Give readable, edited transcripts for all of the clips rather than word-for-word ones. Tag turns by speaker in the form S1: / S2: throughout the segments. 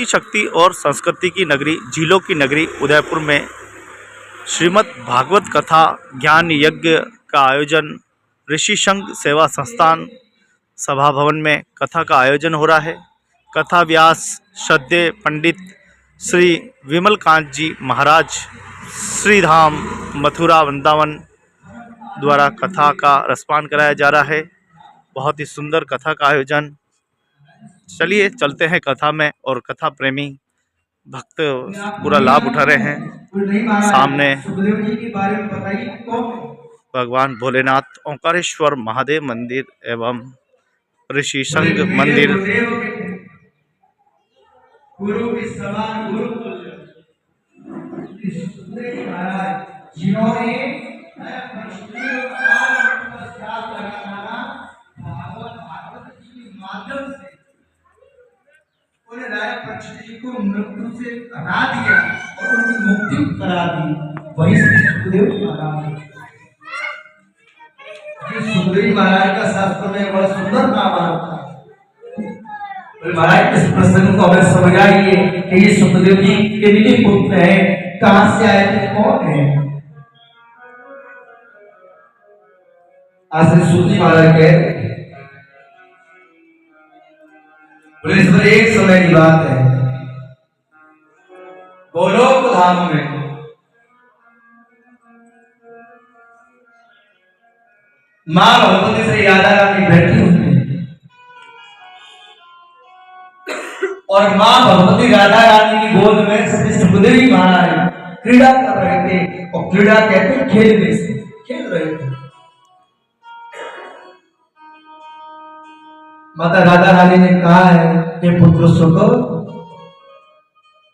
S1: शक्ति और संस्कृति की नगरी, झीलों की नगरी उदयपुर में श्रीमद् भागवत कथा ज्ञान यज्ञ का आयोजन ऋषि संघ सेवा संस्थान सभा भवन में कथा का आयोजन हो रहा है। कथा व्यास श्रद्धेय पंडित श्री विमलकांत जी महाराज श्रीधाम मथुरा वृंदावन द्वारा कथा का रसपान कराया जा रहा है। बहुत ही सुंदर कथा का आयोजन। चलिए चलते हैं कथा में और कथा प्रेमी भक्त पूरा लाभ उठा रहे हैं। सामने भगवान भोलेनाथ ओंकारेश्वर महादेव मंदिर एवं ऋषि संघ मंदिर।
S2: गुरु के समान गुरु जिन्होंने भागवत जी के माध्यम से उन्हें राजा परीक्षित जी को मृत्यु से हटा दिया और उनकी मुक्ति करा दी। वही श्री सुखदेव महाराज। सुखदेव महाराज का शास्त्र में बड़ा सुंदर नाम आता है। महाराज इस प्रसंग को हमें समझ आइए कि ये सुखदेव जी कितने पुत्र हैं, कहां से आए थे, कौन है। आज सुखदेव महाराज कह बोले इस पर एक समय की बात है। गोलोक धाम में मां भगवती से राधा रानी बैठी हुई और मां भगवती राधा रानी की गोद में श्री सुखदेव महाराज क्रीड़ा कर रहे थे। और क्रीड़ा कहते खेलने से खेल रहे थे। माता राधा रानी ने कहा है कि पुत्र सुख।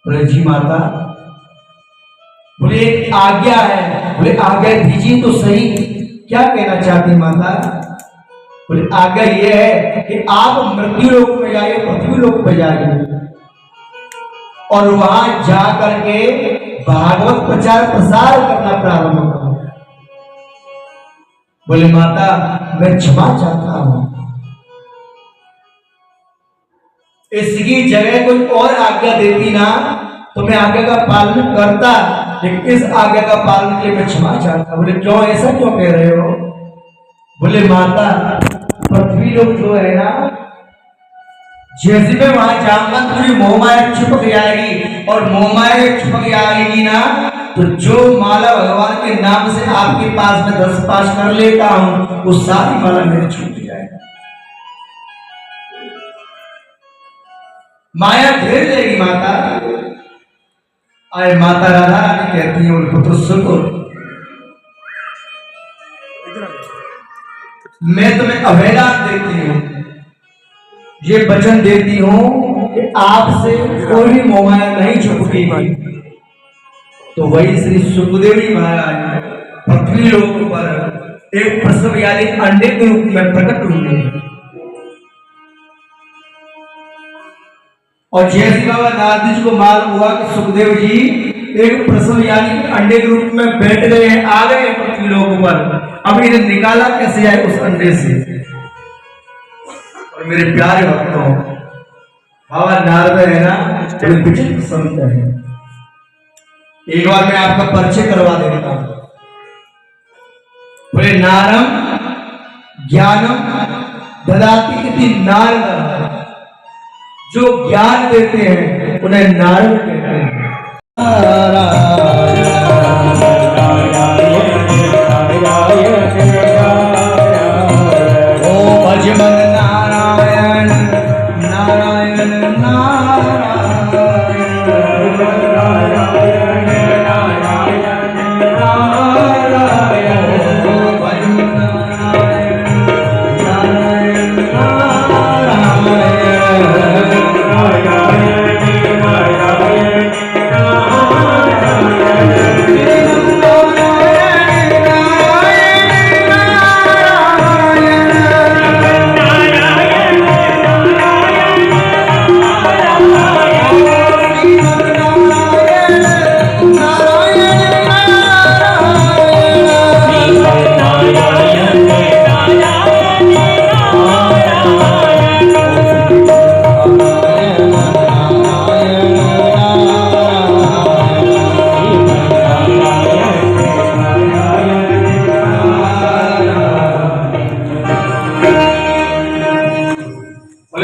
S2: बोले जी माता। बोले एक आज्ञा है। बोले आज्ञा दीजिए तो सही, क्या कहना चाहती माता। बोले आज्ञा ये है कि आप मृत्यु लोक में जाइए, पृथ्वी लोक में जाइए और वहां जा करके भागवत प्रचार प्रसार करना प्रारंभ करो। बोले माता मैं क्षमा चाहता हूं, इसकी जगह कोई और आज्ञा देती ना तो मैं आज्ञा का पालन करता, लेकिन इस आज्ञा का पालन के लिए मैं क्षमा चाहता। बोले क्यों, ऐसा क्यों कह रहे हो। बोले माता पृथ्वी लोग जो है ना, जैसे मैं वहां जाऊंगा पूरी मोहमाया छुपक जाएगी और मोहमाया छुपक जाएगी ना तो जो माला भगवान के नाम से आपके पास में 10 पास कर लेता हूं वो सारी माला मेरे छूट जाएगी। माया घेर लेगी माता। आए माता राधा रानी कहती है उन पुत्र सुनो, मैं तुम्हें अभेदा देती हूं, ये वचन देती हूं कि आपसे कोई भी मोहमाया नहीं छुपकेगी। तो वही श्री सुखदेव जी महाराज पृथ्वी लोक पर एक प्रसव यानी अंडे के रूप में प्रकट हुए। और जैसे बाबा नारद जी को मालूम हुआ कि सुखदेव जी एक प्रसव यानी अंडे के रूप में बैठ गए हैं, आ गए पृथ्वी लोक पर, अब इन्हें निकाला कैसे जाए उस अंडे से। और मेरे प्यारे भक्तों, बाबा नारद है ना बड़े विचित्र संत है। एक बार मैं आपका परिचय करवा देता हूं। बोले नारम ज्ञानम ददाति इति नारद, जो ज्ञान देते हैं उन्हें नारद कहते हैं।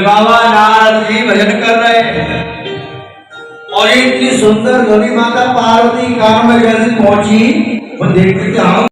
S2: बोले बाबा नारद जी भजन कर रहे हैं और इतनी सुंदर ध्वनि माता पार्वती कान में जल्दी पहुंची। वो देखते कि हाँ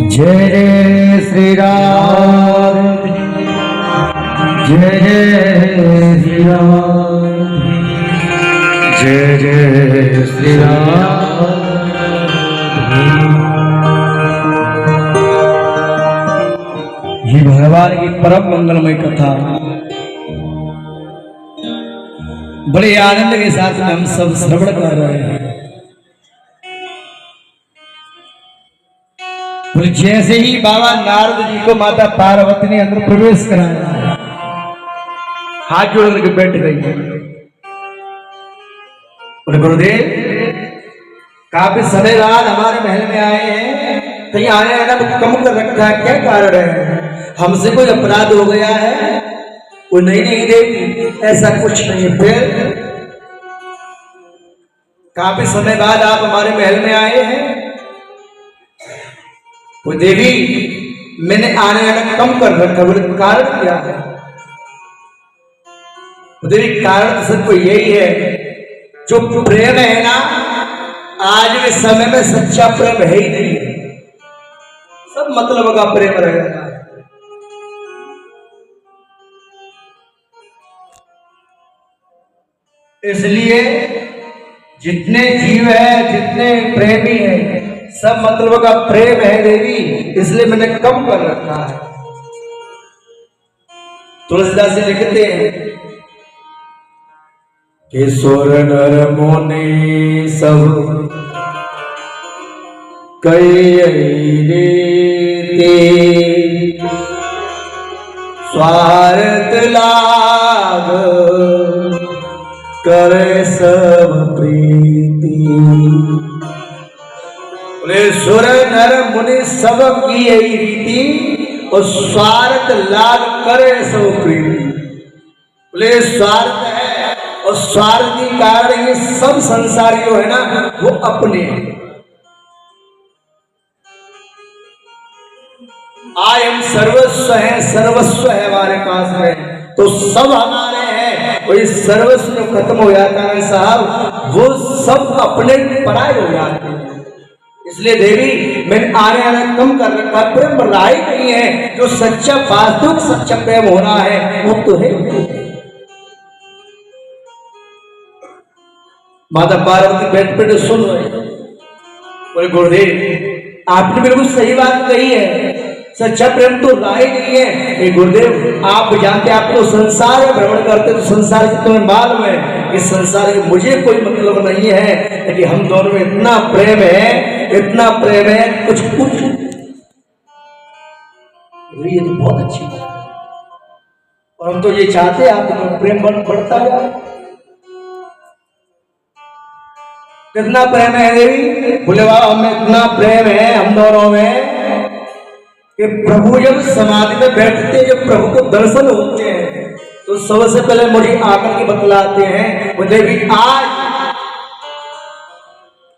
S2: जय जय श्री राम, जय जय श्री राम, जय जय श्री राम। ये भगवान की परम मंगलमय कथा बड़े आनंद के साथ में हम सब श्रवण कर रहे हैं। बोले जैसे ही बाबा नारद जी को माता पार्वती ने अंदर प्रवेश कराया, हाथ जोड़ करके बैठ गई। बोले गुरुदेव, काफी समय बाद हमारे महल में आए हैं, कहीं आने आना कम कर रखा है, क्या कारण है? हमसे कोई अपराध हो गया है? वो नहीं देवी, ऐसा कुछ नहीं। फिर काफी समय बाद आप हमारे महल में आए हैं। वो देवी मैंने आने आना कम कर रखा, बोले कारण क्या है? वो देवी कारण तो सबको यही है, जो प्रेम है ना, आज के समय में सच्चा प्रेम है ही नहीं है, सब मतलब का प्रेम रह गया। इसलिए जितने जीव है, जितने प्रेमी है, सब मतलब का प्रेम है देवी, इसलिए मैंने कम कर रखा है। तुलसीदास जी लिखते हैं कि सुर नर मुनि सब कई रीति, स्वार्थ लाभ करे सब प्रीति। बोले सुर नर मुनि सब की यही रीति, और स्वार्थ लाभ करे सब प्रीति। बोले स्वार्थ है, और स्वार्थ के कारण ये सब संसारी जो है ना, वो अपने आय हम सर्वस्व है, सर्वस्व है हमारे पास में, तो सब हमारे हैं। और ये सर्वस्व जो खत्म हो जाता है साहब, वो सब अपने पराये हो जाते हैं। इसलिए देवी मैंने आने आना कम कर रखा, प्रेम बढ़ाई नहीं है। जो सच्चा वास्तविक सच्चा प्रेम हो रहा है वो तो है। माता पार्वती बैठ बैठ सुन रहे, बोले गुरुदेव आपने बिल्कुल सही बात कही है, सच्चा प्रेम तो राह नहीं है। ये गुरुदेव आप जानते, आप तो संसार में भ्रमण करते, तो संसार की तुम्हें मालूम है, इस संसार में मुझे कोई मतलब नहीं है, लेकिन हम दोनों में इतना प्रेम है, इतना प्रेम है, कुछ ये तो बहुत अच्छी बात है। और हम तो ये चाहते हैं आप दोनों प्रेम बढ़ता जाए। कितना प्रेम है देवी? बोले बाबा हमें इतना प्रेम है हम दोनों में कि प्रभु जब समाधि में बैठते, जब प्रभु को दर्शन होते हैं, तो सबसे पहले मुझे आकर के बतलाते हैं, वो देवी आज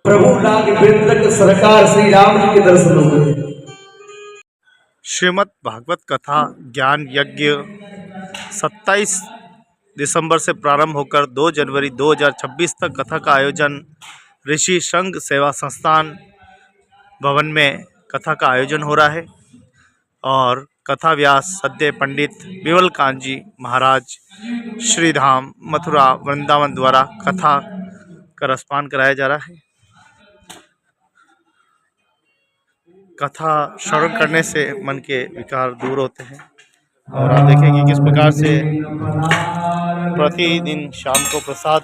S2: प्रभु लाग वृंद सरकार श्री राम जी के दर्शन हुए।
S1: श्रीमद् भागवत कथा ज्ञान यज्ञ 27 दिसंबर से प्रारंभ होकर 2 जनवरी 2026 तक कथा का आयोजन ऋषि संघ सेवा संस्थान भवन में कथा का आयोजन हो रहा है। और कथा व्यास सद्य पंडित विमल कांजी महाराज श्रीधाम मथुरा वृंदावन द्वारा कथा का रसपान कराया जा रहा है। कथा श्रवण करने से मन के विकार दूर होते हैं। और आप देखेंगे किस प्रकार से प्रतिदिन शाम को प्रसाद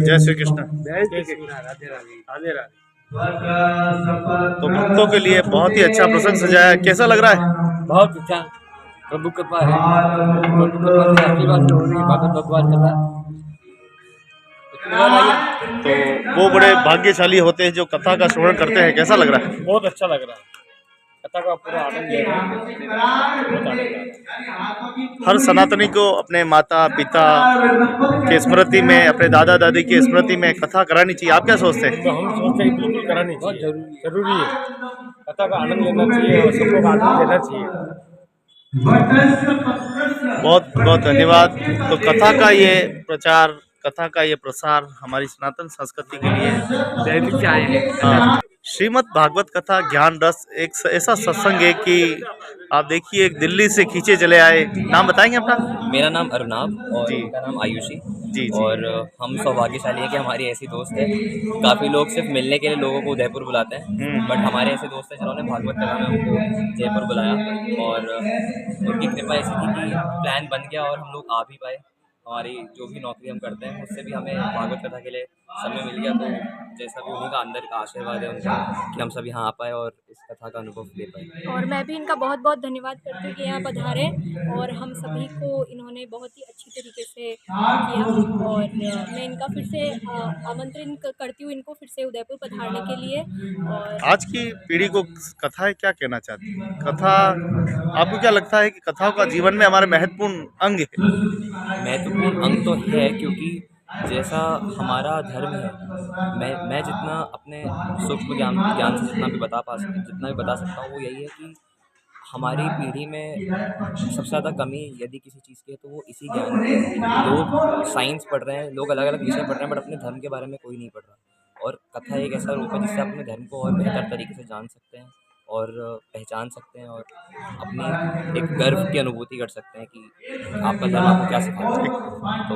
S1: जय श्री कृष्ण।
S3: राधे राधे।
S1: तो भक्तों के लिए बहुत ही अच्छा प्रसंग सजाया है, कैसा लग रहा है?
S3: बहुत अच्छा, प्रभु कृपा है, प्रभु कृपा से आशीर्वाद हो रही है, भगवत भगवान कथा।
S1: तो वो बड़े भाग्यशाली होते हैं जो कथा का श्रवण करते हैं, कैसा लग रहा है?
S3: बहुत अच्छा लग रहा है, कथा का पूरा आनंद ले रहे हैं।
S1: हर सनातनी को अपने माता पिता के स्मृति में, अपने दादा दादी की स्मृति में कथा करानी चाहिए। आप क्या सोचते हैं?
S3: तो हम सोचते हैं बिल्कुल करानी चाहिए, जरूरी है, कथा का आनंद लेना चाहिए और सबको आनंद लेना चाहिए।
S1: बहुत बहुत धन्यवाद। तो कथा का ये प्रचार, कथा का ये प्रसार हमारी सनातन संस्कृति के लिए
S3: दैनिक चाहे
S1: हाँ। श्रीमद् भागवत कथा ज्ञान रस एक ऐसा सत्संग है कि आप देखिए एक दिल्ली से खींचे चले आए। नाम बताएंगे अपना?
S4: मेरा नाम अरुणाभ और
S1: जी।
S4: उनका नाम आयुषी।
S1: जी।
S4: और हम सौभाग्यशाली हैं कि हमारी ऐसी दोस्त है। काफ़ी लोग सिर्फ मिलने के लिए लोगों को उदयपुर बुलाते हैं, बट हमारे ऐसे दोस्त हैं जिन्होंने भागवत कथा में हमको जयपुर बुलाया और उनकी कृपा ऐसी थी कि प्लान बन गया और हम लोग आ भी पाए। हमारी जो भी नौकरी हम करते हैं उससे भी हमें भागवत कथा के लिए समय मिल गया, तो जैसा भी उन्हीं का अंदर का आशीर्वाद है उनका कि हम सब यहाँ आ पाए और इस कथा का अनुभव ले पाए।
S5: और मैं भी इनका बहुत बहुत धन्यवाद करती हूँ कि यहाँ पधारे और हम सभी को इन्होंने बहुत ही अच्छी तरीके से किया। और मैं इनका फिर से आमंत्रण करती हूँ इनको फिर से उदयपुर पधारने के लिए। और
S1: आज की पीढ़ी को कथाएं क्या कहना चाहती है? कथा, आपको क्या लगता है कि कथाओं का जीवन में हमारे महत्वपूर्ण अंग है?
S4: महत्वपूर्ण अंग तो है, क्योंकि जैसा हमारा धर्म है, मैं जितना अपने सूक्ष्म ज्ञान से जितना भी बता सकता हूँ वो यही है कि हमारी पीढ़ी में सबसे ज़्यादा कमी यदि किसी चीज़ की है तो वो इसी ज्ञान की है। लोग साइंस पढ़ रहे हैं, लोग अलग अलग विषय पढ़ रहे हैं, बट अपने धर्म के बारे में कोई नहीं पढ़ रहा। और कथा एक ऐसा रूप है जिससे अपने धर्म को और बेहतर तरीके से जान सकते हैं और पहचान सकते हैं और अपनी एक गर्व की अनुभूति कर सकते हैं कि आपका धर्म आपको क्या सिखाता है। तो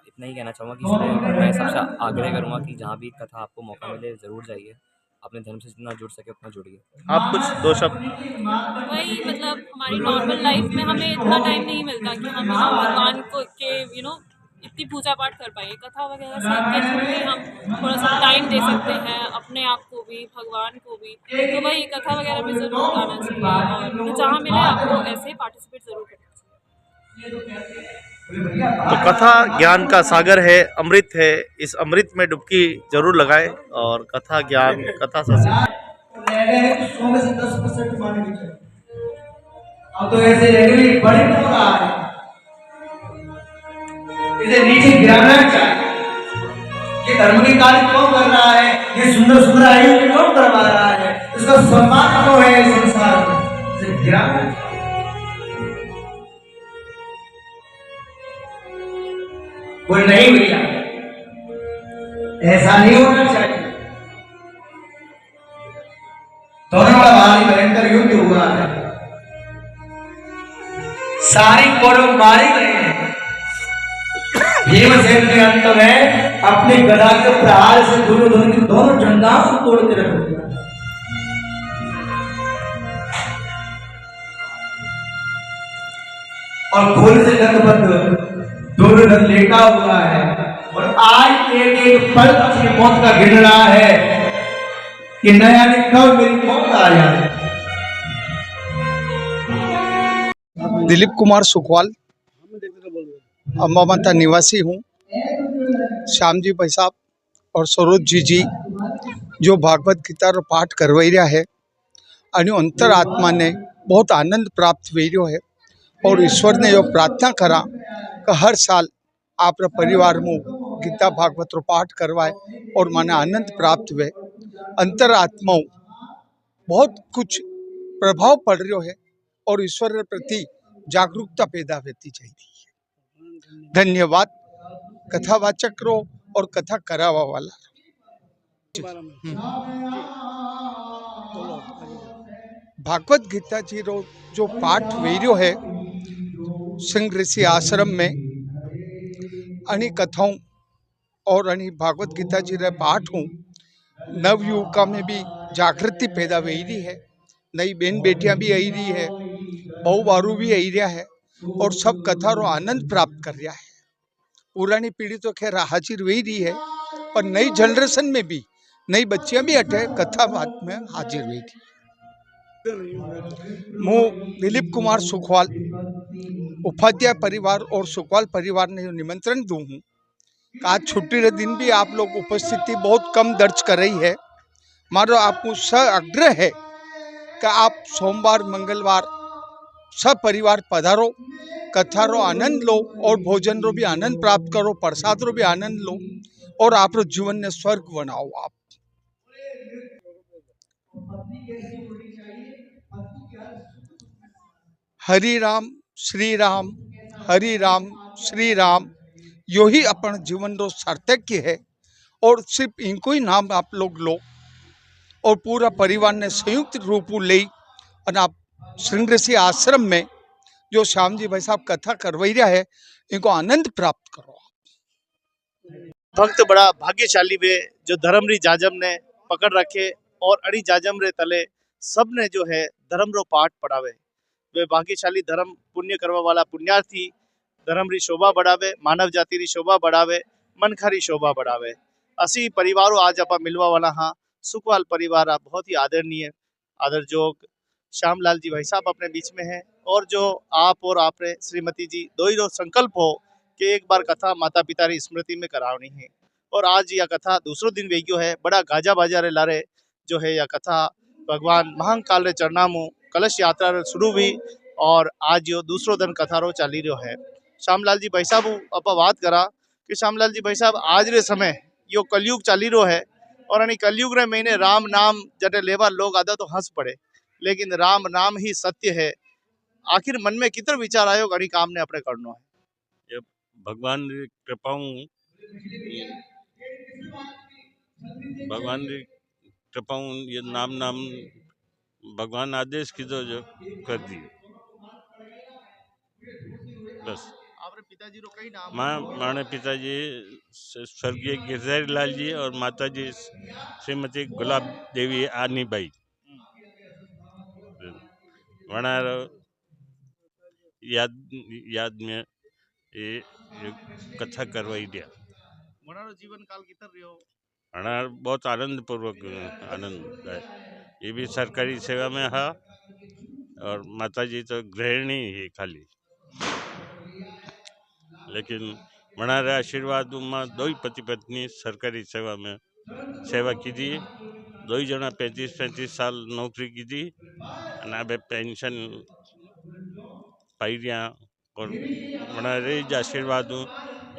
S4: इतना ही कहना चाहूँगा कि इसलिए मैं सबसे आग्रह करूँगा कि जहाँ भी कथा आपको मौका मिले ज़रूर जाइए, अपने धर्म से जितना जुड़ सके उतना जुड़िए।
S1: आप कुछ दो शब्द?
S5: वही मतलब हमारी नॉर्मल लाइफ में हमें इतना टाइम नहीं मिलता कि हम भगवान को के इतनी पूजा पाठ कर पाए। कथा वगैरह से के थ्रू भी हम थोड़ा सा टाइम दे सकते हैं अपने आप को भी, भगवान को भी। तो वही कथा वगैरह में ज़रूर आना चाहिए और जहाँ मिले आपको ऐसे पार्टिसिपेट ज़रूर करना चाहिए।
S1: तो कथा ज्ञान का सागर है, अमृत है। इस अमृत में डुबकी जरूर लगाएं और कथा ज्ञान, कथा से
S2: रह गए 100 में से 10% मान के चलो। अब तो ऐसे रेगुलर बड़े हो रहा है, इसे नीचे गिराना चाहिए। ये धर्म के कार्य क्यों कर रहा है? ये सुंदर सुंदर आयु क्यों करवा रहा है? इसका सम्मान क्यों है इस संसार में? इसे गिराना चाहिए। बोल नहीं भैया, ऐसा नहीं होना चाहिए। दोनों का भारी भयंकर युद्ध हुआ है, सारी कौरव मारे गए हैं। भीमसेन ने अंत में अपने गदा के प्रहार से दुर्योधन की दोनों जंघाओं को तोड़ के रख दिया। और खोल से लकबद्ध दुर्योधन लेटा हुआ है और आज एक एक पल अपनी मौत का गिन रहा है कि नया कब मेरी मौत आ जाए।
S6: दिलीप कुमार सुखवाल, अम्बामाता निवासी हूँ। श्याम जी भाई साहब और सरोज जी जो भागवत गीता रो पाठ करवाई रहा है અને अंतरात्मा ने बहुत आनंद प्राप्त हुई है और ईश्वर ने यो प्रार्थना करा कि हर साल आप परिवार में गीता भागवत रो पाठ करवाए और माने आनंद प्राप्त हुए। अंतरात्मा बहुत कुछ प्रभाव पड़ रहा है और ईश्वर के प्रति जागरूकता पैदा होती चाहिए। धन्यवाद कथावाचक रो और कथा करावा वाला। भागवत गीता जी रो जो पाठ वेरियो है सिंह ऋषि आश्रम में अनी कथाओं और अनी भागवत गीता जी रे पाठ हूँ नवयुवका में भी जागृति पैदा हुई रही है। नई बेन बेटियां भी आई रही है, बहु बारू भी आई रहा है और सब कथा रो आनंद प्राप्त कर रहा है। पुरानी पीढ़ी तो खैर हाजिर हुई रही है पर नई जनरेशन में भी नई बच्चियां भी अटे कथा बात में हाजिर हुई थी। मैं दिलीप कुमार सुखवाल उपाध्याय परिवार और सुखवाल परिवार ने निमंत्रण दूं हूँ। आज छुट्टी के दिन भी आप लोग उपस्थिति बहुत कम दर्ज कर रही है। मारो आपको आग्रह है कि आप सोमवार मंगलवार सब परिवार पधारो, कथा रो आनंद लो और भोजन रो भी आनंद प्राप्त करो, प्रसाद रो भी आनंद लो और आप जीवन ने स्वर्ग बनाओ। आप हरि राम श्री राम, हरि राम श्री राम, यो ही अपन जीवन रो सार्थक्य है और सिर्फ इनको ही नाम आप लोग लो और पूरा परिवार ने संयुक्त रूप ले और आप सिंह ऋषि आश्रम में जो श्याम जी भाई साहब कथा करवाई रहा है इनको आनंद प्राप्त करो।
S1: भक्त बड़ा भाग्यशाली वे जो धर्म री जाजम ने पकड़ रखे और अड़ी जाजम रे तले सब ने जो है धर्म रो पाठ पढ़ावे। वे भाग्यशाली धर्म पुण्य करवा वाला पुण्यार्थी ધર્મની શોભા બઢાવે, માનવ જાતિની શોભા બઢાવે, मनखारी शोभा बढ़ावे। असी परिवारों आज आप मिलवा वाला हाँ सुखवाल परिवार आप बहुत ही आदरणीय आदर जोग श्यामलाल जी भाई साहब अपने बीच में हैं, और जो आप और आपने श्रीमती जी दो ही रो संकल्प हो कि एक बार कथा माता पिता की स्मृति में करावनी है, और आज यह कथा दूसरो दिन वेग्यो है। बड़ा गाजा बाजा रे लारे जो है यह कथा भगवान महाकाल रे चरनामु कलश यात्रा रे शुरू हुई, और आज यो दूसरो दिन कथा रो चाली रहो है। श्यामलाल जी भाई साहब आप बात करा कि श्यामलाल जी भाई साहब आज रे समय यो कलयुग चाली रो है, और अनी कलयुग रे महीने राम नाम जटे लेवा लोग आदा तो हंस पड़े, लेकिन राम नाम ही सत्य है। आखिर मन में कितर विचार आयो घणी काम ने अपने करनो है।
S7: ये भगवान री कृपाऊं भगवान री कृपाऊं ये नाम नाम भगवान आदेश कीधो जो कर दी बस।
S1: आपरे पिताजी रो कई नाम?
S7: माने पिताजी स्वर्गीय गिरधारी लाल जी और माताजी श्रीमती गुलाब देवी आनी बाई वनार याद में ये कथा करवाई दिया।
S1: वनारो जीवन काल कितर रियो?
S7: वनार बहुत आनंद पूर्वक आनंद है। ये भी सरकारी सेवा में है, और माताजी तो गृहिणी ही खाली, लेकिन वनारे आशीर्वाद में दो ही पति पत्नी सरकारी सेवा में सेवा की थी। दो ही जना 35-35 साल नौकरी की थी, अब पेंशन पाई दिया, और वनारे ज आशीर्वाद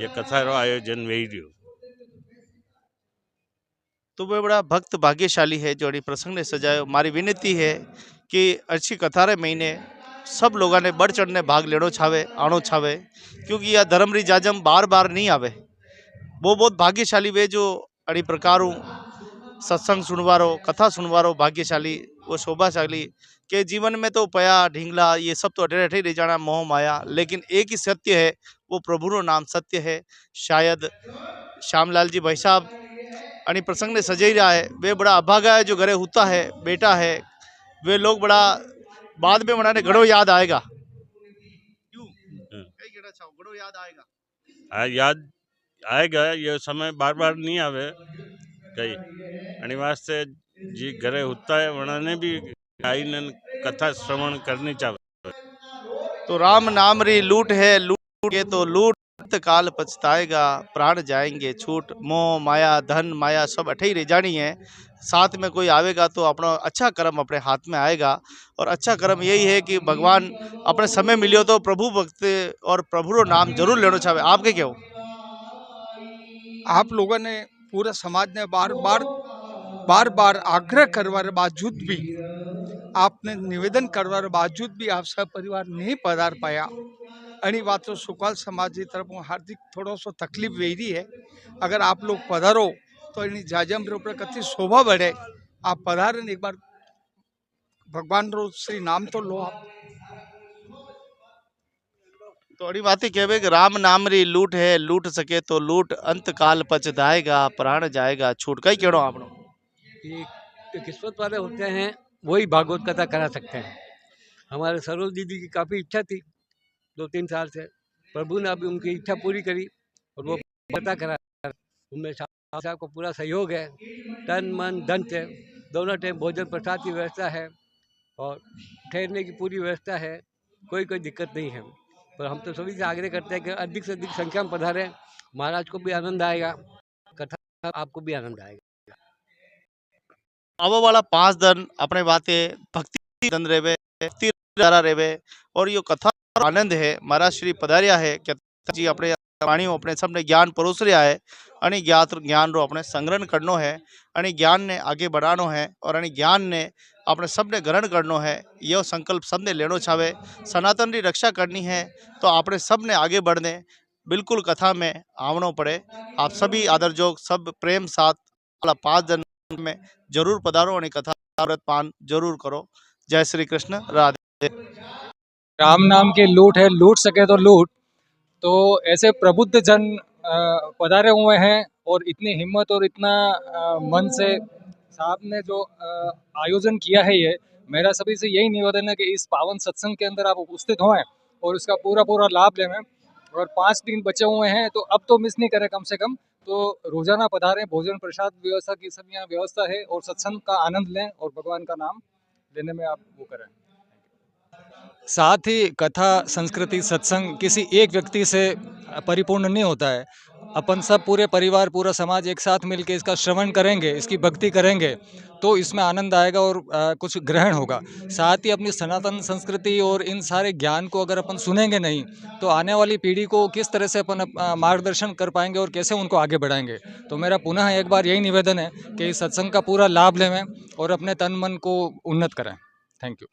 S7: ये कथा रो आयोजन वही रहो।
S1: तो वह बड़ा भक्त भाग्यशाली है जो प्रसंग ने सजायो। मारी विनती है कि अच्छी कथा रे महीने सब लोगों ने बढ़ चढ़ ने भाग लेनो छावे, आनो छावे, क्योंकि यह धर्म री जाजम बार बार नहीं आवे। वो बहुत भाग्यशाली वे जो अड़ी प्रकारों सत्संग सुनवारो, कथा सुनवारो भाग्यशाली वो शोभाशाली के जीवन में तो पया ढींगला ये सब तो अठे अठे रह जाना मोह माया, लेकिन एक ही सत्य है, वो प्रभु रो नाम सत्य है। शायद श्यामलाल जी भाई साहब अणी प्रसंग ने सजाई रहा है, वे बड़ा अभागा है जो घरे होता है बेटा है, वे लोग बड़ा बाद में बनाने घड़ो याद आएगा। क्यों कई कहना चाहो घड़ो याद आएगा?
S7: याद आएगा, ये समय बार बार नहीं आवे कई आणि वास्ते जी घरे होता है वनाने भी आईने कथा श्रवण करनी चाहिए।
S1: तो राम नाम री लूट है, लूट के तो लूट काल पछताएगा, प्राण जाएंगे छूट। मोह माया धन माया सब अठे ही रह जानी है, साथ में कोई आवेगा तो अपना अच्छा कर्म अपने हाथ में आएगा। और अच्छा कर्म यही है कि भगवान अपने समय मिलियो तो प्रभु भक्त और प्रभु रो नाम जरूर लेना चाहे। आपके क्या हो?
S6: आप लोगों ने पूरा समाज ने बार बार आग्रह करवार बावजूद भी, आपने निवेदन करवार बावजूद भी आप सब परिवार नहीं पधार पाया। अणी बात तो सुखवाल समाज की तरफ हार्दिक थोड़ो सो तकलीफ वेरी है। अगर आप लोग पधारो तो इनी जाजम रे ऊपर कति शोभा बढ़े। आप पधारे एक बार भगवान रो श्री नाम तो लो आप।
S1: तो अड़ी बातें कहवे कि राम नाम री लूट है, लूट सके तो लूट, अंत काल पछताएगा, प्राण जाएगा छूट। कई केड़ो आपनो?
S8: जो किस्मत वाले होते हैं वही भागवत कथा करा सकते हैं। हमारे सरोज दीदी की काफ़ी इच्छा थी 2-3 साल से, प्रभु ने अभी उनकी इच्छा पूरी करी और वो कथा करा। उनमें साहब को पूरा सहयोग है, तन मन धन से। दोनों टाइम भोजन प्रसाद की व्यवस्था है और ठहरने की पूरी व्यवस्था है, कोई दिक्कत नहीं है। पर हम तो सभी से आग्रह करते हैं कि अधिक से अधिक संख्या में पधारें, महाराज को भी आनंद आएगा, कथा आपको भी आनंद आएगा।
S1: अब वाला 5 दिन अपने बातें भक्ति दिन रेवे, भक्ति द्वारा रेवे, और यो कथा आनंद है। महाराज श्री पधारिया है कि जी अपने वाणियों अपने सबने ज्ञान परोस रहा है, अणी ज्ञान रो अपने संग्रहण करनो है, अणी ज्ञान ने आगे बढ़ानो है, और अणी ज्ञान ने अपने सबने ग्रहण करनो है। यो संकल्प सबने लेनो छावे। सनातन की रक्षा करनी है तो अपने सबने आगे बढ़ने बिल्कुल कथा में आवनो पड़े। आप सभी आदर जोग सब प्रेम साथ वाला 5 दिन में जरूर पधारो और कथा व्रत पान जरूर करो। जय श्री कृष्ण, राधे।
S9: राम नाम की लूट है, लूट सके तो लूट। तो ऐसे प्रबुद्ध जन पधारे हुए हैं और इतनी हिम्मत और इतना मन से साहब ने जो आयोजन किया है, ये मेरा सभी से यही निवेदन है कि इस पावन सत्संग के अंदर आप उपस्थित हों और इसका पूरा लाभ लें, और 5 दिन बचे हुए हैं, तो अब तो मिस नहीं करें कम से कम। तो रोजाना पधारें, भोजन प्रसाद व्यवस्था की सब यहाँ व्यवस्था है, और सत्संग का आनंद लें और भगवान का नाम लेने में आप वो करें। साथ ही कथा, संस्कृति, सत्संग किसी एक व्यक्ति से परिपूर्ण नहीं होता है। अपन सब पूरे परिवार, पूरा समाज एक साथ मिलके इसका श्रवण करेंगे, इसकी भक्ति करेंगे, तो इसमें आनंद आएगा और कुछ ग्रहण होगा। साथ ही अपनी सनातन संस्कृति और इन सारे ज्ञान को अगर अपन सुनेंगे नहीं, तो आने वाली पीढ़ी को किस तरह से अपन मार्गदर्शन कर पाएंगे और कैसे उनको आगे बढ़ाएंगे। तो मेरा पुनः एक बार यही निवेदन है कि इस सत्संग का पूरा लाभ लें और अपने तन मन को उन्नत करें। Thank you.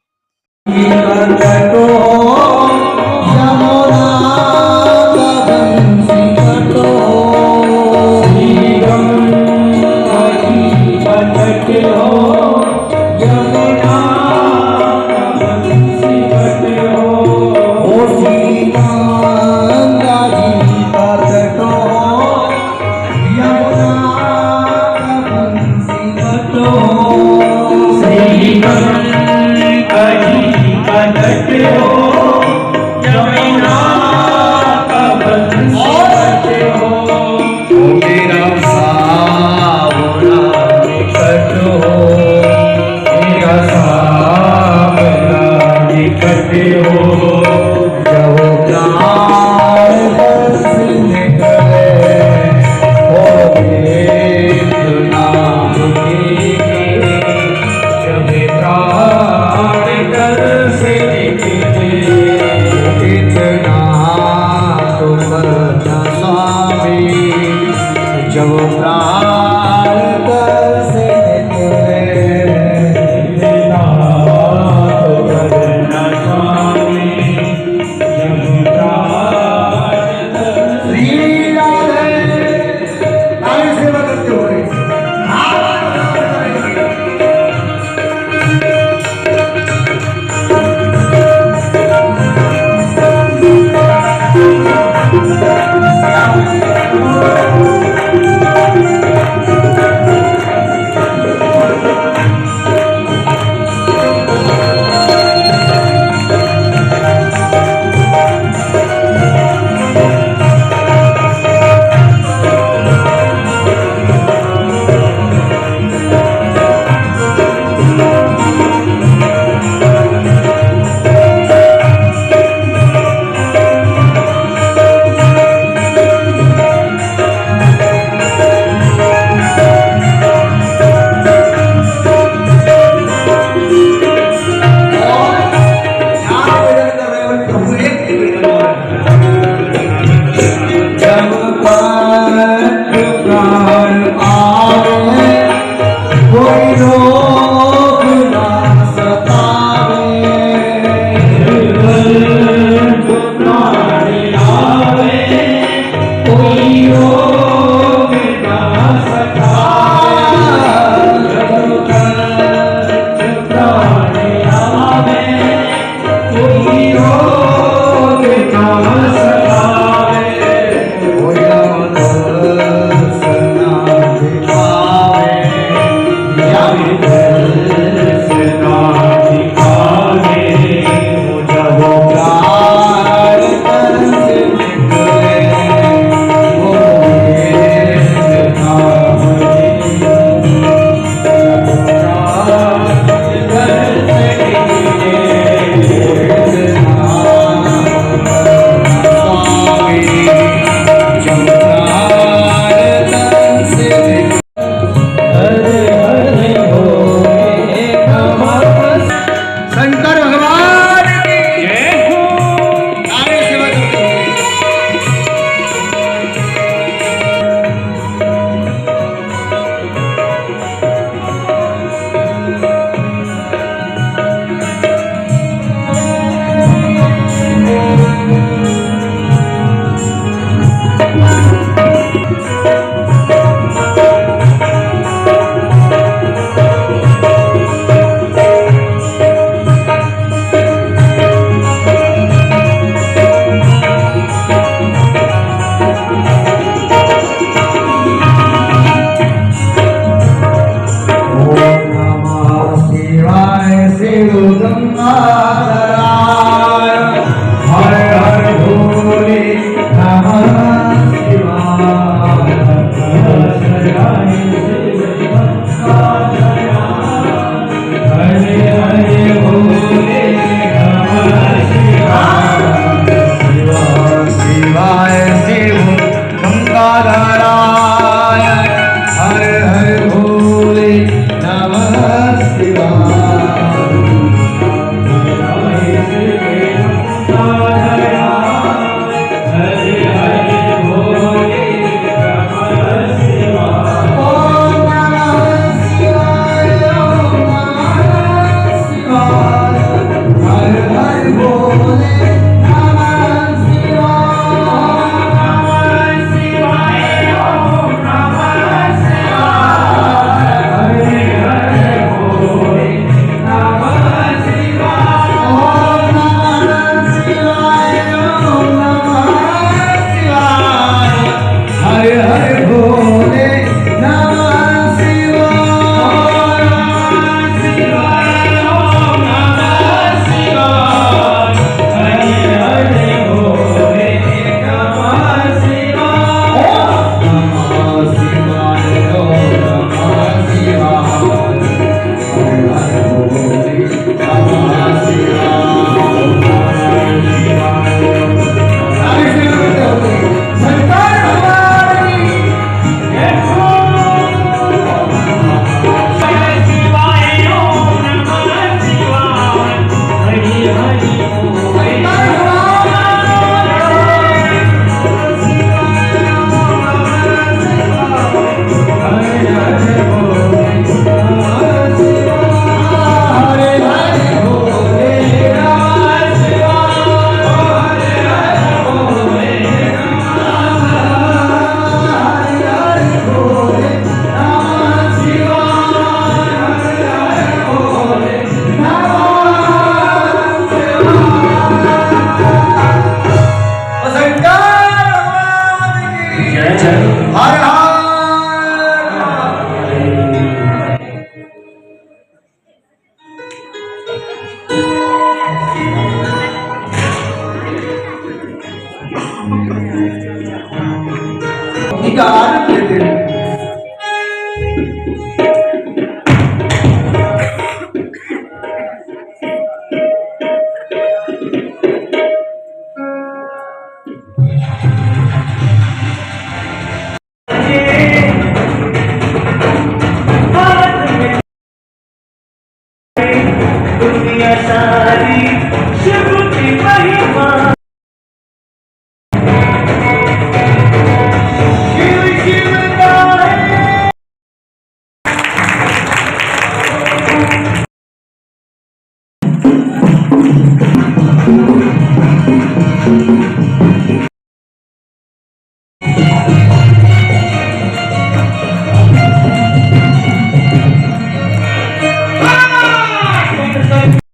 S2: Yeah. नारायण हर हर भोले नमः शिवाय।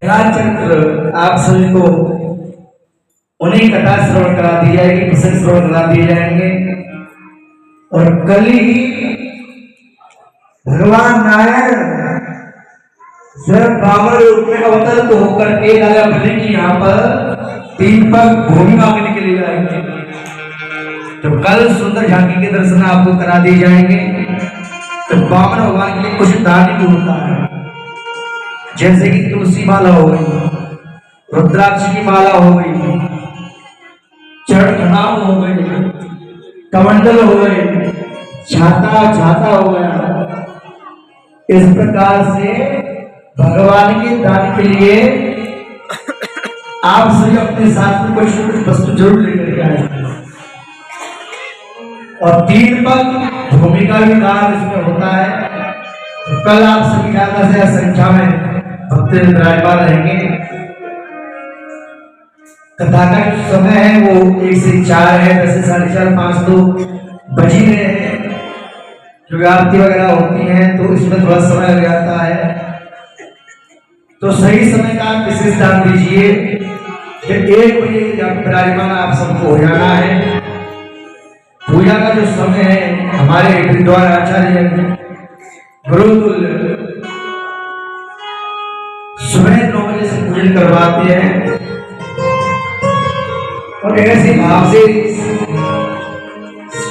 S2: राजचंद्र आप सभी को उन्हें कथा श्रवण करा दी जाएगी, प्रसंग श्रवण करा दिए जाएंगे। और कल ही भगवान नारायण स्वयं ब्राह्मण रूप में अवतरित होकर के राजा बलि की यहाँ पर 3 पग भूमिका करने के लिए जाएंगे। तो कल सुंदर झांकी के दर्शन आपको करा दिए जाएंगे। तो ब्राह्मण भगवान के लिए कुछ दान भी होता है, जैसे कि तुलसी माला हो गई, रुद्राक्ष की माला हो गई, चढ़नाव हो गई, कमंडल हो गए, छाता हो गया। इस प्रकार से भगवान के दान के लिए आप सभी अपने साथ में कुछ न कुछ वस्तु जरूर लेकर के आए। और 3 पग भूमिका भी दान इसमें होता है। तो कल आप सभी ज्यादा से ज्यादा संख्या में भक्त विराजमान रहेंगे। कथा का जो समय है वो 1 से 4 है, 10 से 4:30, 5 तो बज ही रहे हैं। जो आरती वगैरह होती है तो इसमें थोड़ा समय लग जाता है। तो सही समय का आप विशेष ध्यान दीजिए कि 1 बजे जब विराजमान आप सबको हो जाना है। पूजा का जो समय है हमारे विद्वान आचार्य गुरुकुल सुबह 9 बजे से पूजन करवाते हैं। और ऐसे भाव से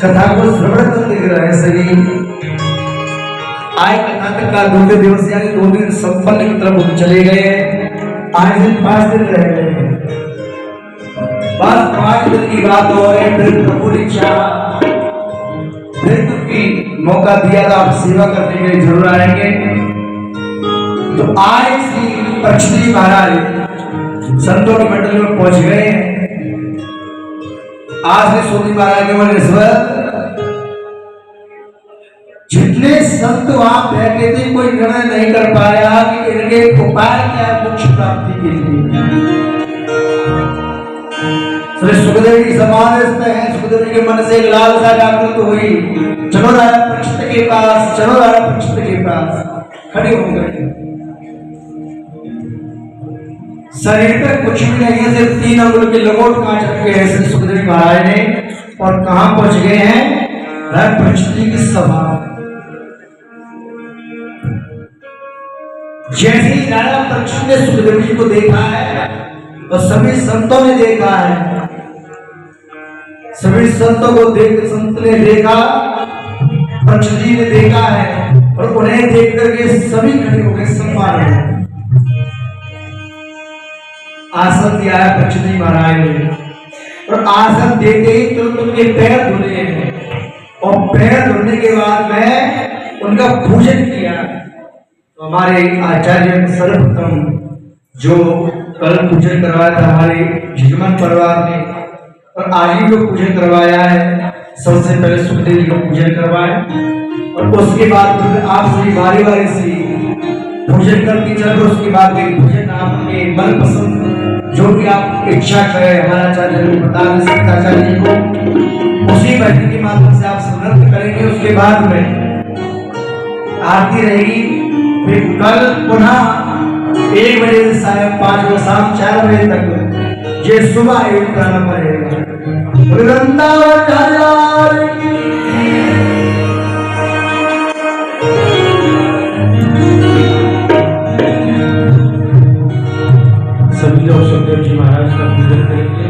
S2: कथा को श्रवण करते रहे सभी। आज कथा तक का 2 दिवस यानी 2 दिन संपन्न की तरफ चले गए हैं। आज दिन 5 दिन रह गए हैं। बस 5 दिन की बात हो रही, फिर प्रभु इच्छा मृत्यु की मौका दिया था, आप सेवा करने के लिए जरूर आएंगे। तो आज श्री परीक्षित जी महाराज संतों की मंडली में पहुंच गए हैं। आज श्री सोनी महाराज के मन रिश्वत जितने संत वहां बैठे थे, कोई निर्णय नहीं कर पाया कि इनके उपाय क्या है मोक्ष प्राप्ति के लिए। श्री सुखदेव जी समाधिस्थ है, सुखदेव जी के मन से एक लालसा जागृत हुई, चलो राजा परीक्षित के पास, चलो राजा परीक्षित के पास। खड़े हो गए, शरीर पे कुछ भी नहीं है, सिर्फ 3 अंगुल के लंगोट कांच रखे हैं श्री सुखदेव जी महाराज ने। और कहां पहुंच गए हैं? राजा परीक्षित जी की सभा। जैसे ही राजा परीक्षित ने सुखदेव जी को देखा है और सभी संतों ने देखा है, सभी संतों को संत ने देखा, परीक्षित जी ने देखा है, और उन्हें देख करके सभी खड़े हो गए सम्मान में। आसन दिया है परीक्षित जी महाराज ने, और आसन देते ही तुरंत उनके पैर धुले हैं, और पैर धुलने के बाद में उनका पूजन किया। तो हमारे आचार्य सर्वप्रथम जो कल पूजन करवाया था हमारे यजमान परिवार ने, और आज ही को पूजन करवाया है। सबसे पहले सुखदेव जी को पूजन करवाए, और उसके बाद आप सभी बारी बारी से पूजन करती चलो। उसके बाद पूजन आपके मन पसंद जो भी आप इच्छा करें, हमारा आचार्य जी बता दे सकते आचार्य जी को, उसी बैठक के माध्यम से आप स्मरण करेंगे। उसके बाद में आरती रहेगी, फिर कल पुनः 1 बजे से सायं 5 बजे, शाम 4 बजे तक ये सुबह एक प्रारंभ रहेगा। सभी लोग सुखदेव जी महाराज का पूजन करेंगे।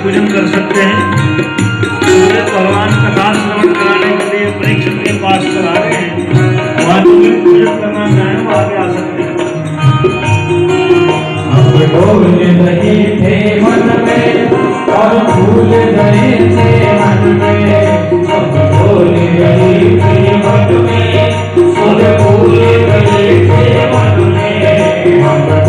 S1: पूजन कर सकते हैं। सूर्य भगवान कथा श्रवण कराने के लिए परीक्षित के पास करा रहे हैं, वहाँ जो भी पूजन करना चाहें वो आगे आ सकते हैं।
S2: बोल रहे थे मन में और भूल गए थे मन में, बोल रही थी मन में और भूल गए थे मन में।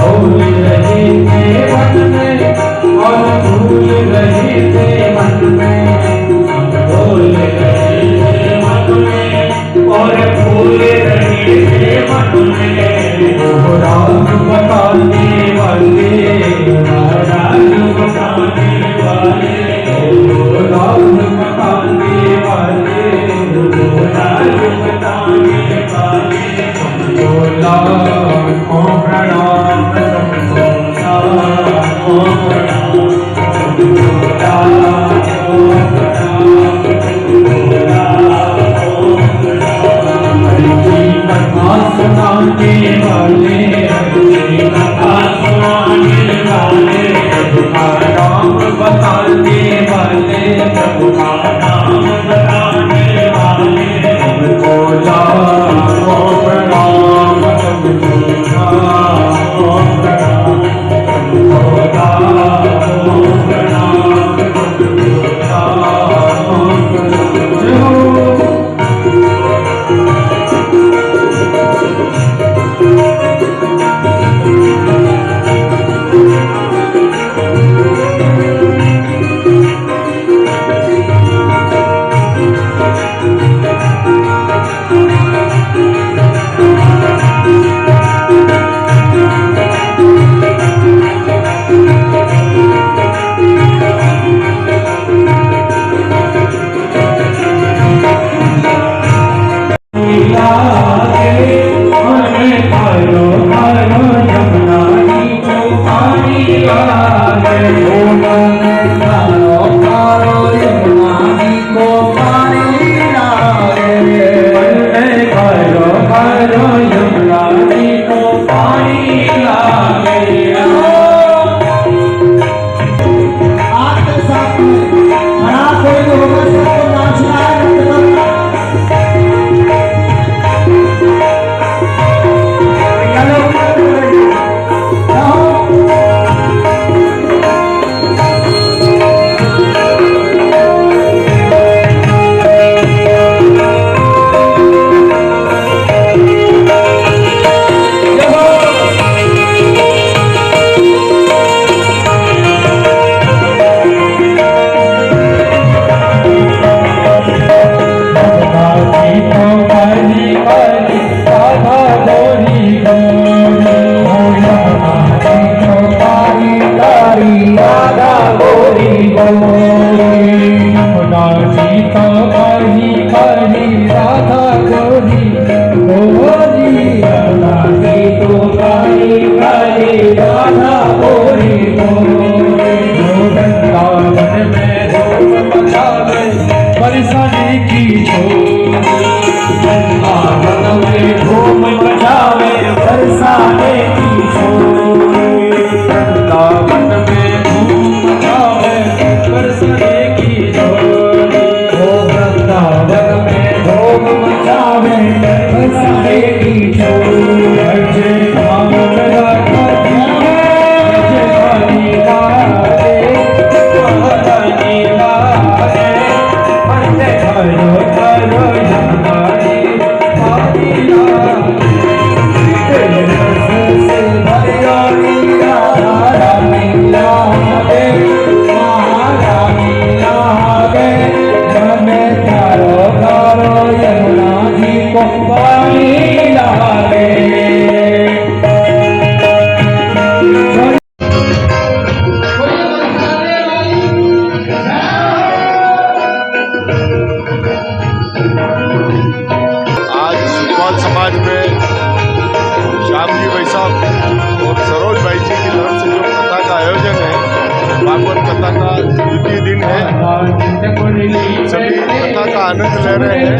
S10: सभी कथा का आनंद ले रहे हैं।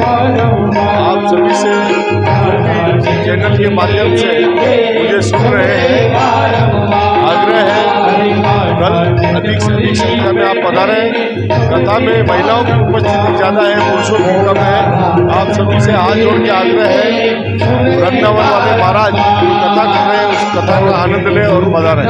S10: आप सभी से चैनल के माध्यम से मुझे सुन रहे हैं, आग्रह है कल अधिक से अधिक संख्या में आप पधारें। कथा में महिलाओं की उपस्थिति ज़्यादा है, पुरुषों की कम है। आप सभी से हाथ जोड़ के आग्रह है, वृंदावन वाले महाराज कथा कर रहे हैं, उस कथा का आनंद लें और पधारें।